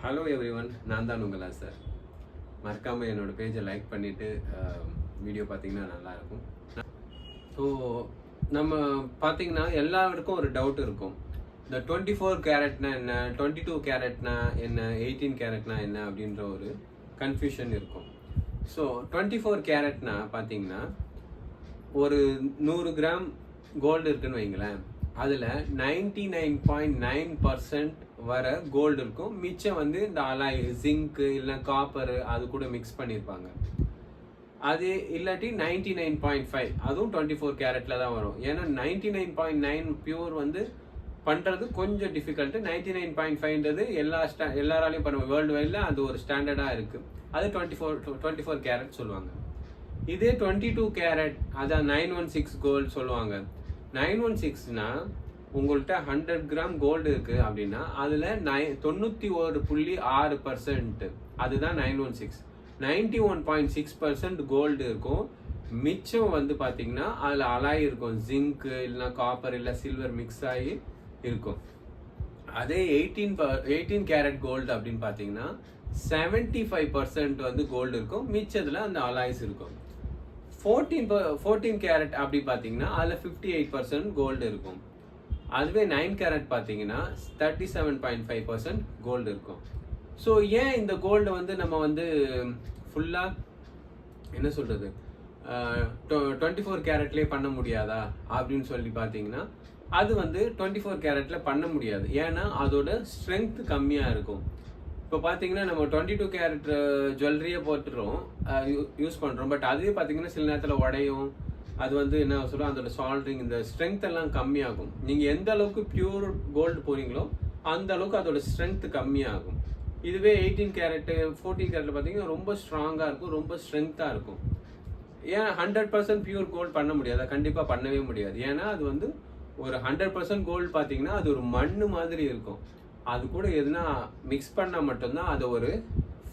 Hello everyone, நான் தான் உங்களா சார். மறக்காமல் என்னோடய பேஜை லைக் பண்ணிவிட்டு வீடியோ பார்த்தீங்கன்னா நல்லாயிருக்கும். ஸோ நம்ம பார்த்தீங்கன்னா எல்லாருக்கும் ஒரு டவுட் இருக்கும். இந்த 24 கேரட்னா என்ன, 22 கேரட்னா என்ன, 18 கேரட்னா என்ன அப்படின்ற ஒரு கன்ஃபியூஷன் இருக்கும். ஸோ 24 கேரட்னா பார்த்தீங்கன்னா ஒரு 100 கிராம் கோல்டு இருக்குன்னு வைங்களேன், அதில் 99.9% வர கோல்டு இருக்கும். மிச்சம் வந்து இந்த அலாய் ஜிங்க்கு இல்லை காப்பரு அது கூட மிக்ஸ் பண்ணியிருப்பாங்க. அது இல்லாட்டி 99.5 அதுவும் 24 கேரட்டில் தான் வரும். ஏன்னா 99.9 பியூர் வந்து பண்ணுறது கொஞ்சம் டிஃபிகல்ட்டு. 99.5ன்றது எல்லாராலையும் பண்ணுவாங்க. வேர்ல்டு வைடில் அது ஒரு ஸ்டாண்டர்டாக இருக்குது. அது 24 கேரட் சொல்லுவாங்க. இதே 22 கேரட் அதான் 916 கோல்டு சொல்லுவாங்க. 916னா உங்கள்கிட்ட 100 கிராம் கோல்டு இருக்குது அப்படின்னா அதில் 91.6% அதுதான் 916. 91.6% கோல்டு இருக்கும். மிச்சம் வந்து பார்த்தீங்கன்னா அதில் அலாய் இருக்கும், ஜிங்க்கு இல்லைனா காப்பர் இல்லை சில்வர் மிக்ஸ் ஆகி இருக்கும். அதே 18 கேரட் கோல்டு அப்படின்னு பார்த்தீங்கன்னா 75% வந்து கோல்டு இருக்கும். மிச்சத்தில் அந்த அலாய்ஸ் இருக்கும். 14 கேரட் அப்படி பார்த்தீங்கன்னா அதில் 58% கோல்டு இருக்கும். அதுவே 9 கேரட் பார்த்தீங்கன்னா 37.5% கோல்டு இருக்கும். ஸோ ஏன் இந்த கோல்டு வந்து நம்ம வந்து ஃபுல்லாக என்ன சொல்கிறது 24 கேரட்லேயே பண்ண முடியாதா அப்படின்னு சொல்லி பார்த்தீங்கன்னா அது வந்து 24 கேரட்டில் பண்ண முடியாது. ஏன்னா அதோட ஸ்ட்ரென்த் கம்மியாக இருக்கும். இப்போ பார்த்தீங்கன்னா நம்ம 22 கேரட் ஜுவல்லரியே போட்டுறோம், யூஸ் பண்ணுறோம். பட் அதுவே பார்த்தீங்கன்னா சில நேரத்தில் உடையும். அது வந்து என்ன சொல்லுவோம், அதோட சால்ட்ரிங் இந்த ஸ்ட்ரென்த் எல்லாம் கம்மியாகும். நீங்கள் எந்த அளவுக்கு பியூர் கோல்டு போறீங்களோ அந்த அளவுக்கு அதோட ஸ்ட்ரென்த் கம்மியாகும். இதுவே 18 கேரட்டு 14 கேரட் பார்த்தீங்கன்னா ரொம்ப ஸ்ட்ராங்காக இருக்கும், ரொம்ப ஸ்ட்ரென்த்தாக இருக்கும். ஏன் 100% பியூர் கோல்டு பண்ண முடியாது? கண்டிப்பாக பண்ணவே முடியாது. ஏன்னா அது வந்து ஒரு 100% கோல்டு பார்த்தீங்கன்னா அது ஒரு மண் மாதிரி இருக்கும். அது கூட எதுனா மிக்ஸ் பண்ணால் மட்டும்தான் அதை ஒரு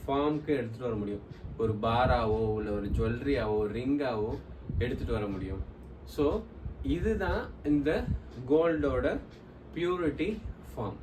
ஃபார்முக்கு எடுத்துகிட்டு வர முடியும். ஒரு பாராவோ இல்லை ஒரு ஜுவல்லரியாவோ ரிங்காவோ எடுத்துகிட்டு வர முடியும். ஸோ இதுதான் இந்த கோல்டோட பியூரிட்டி ஃபார்ம்.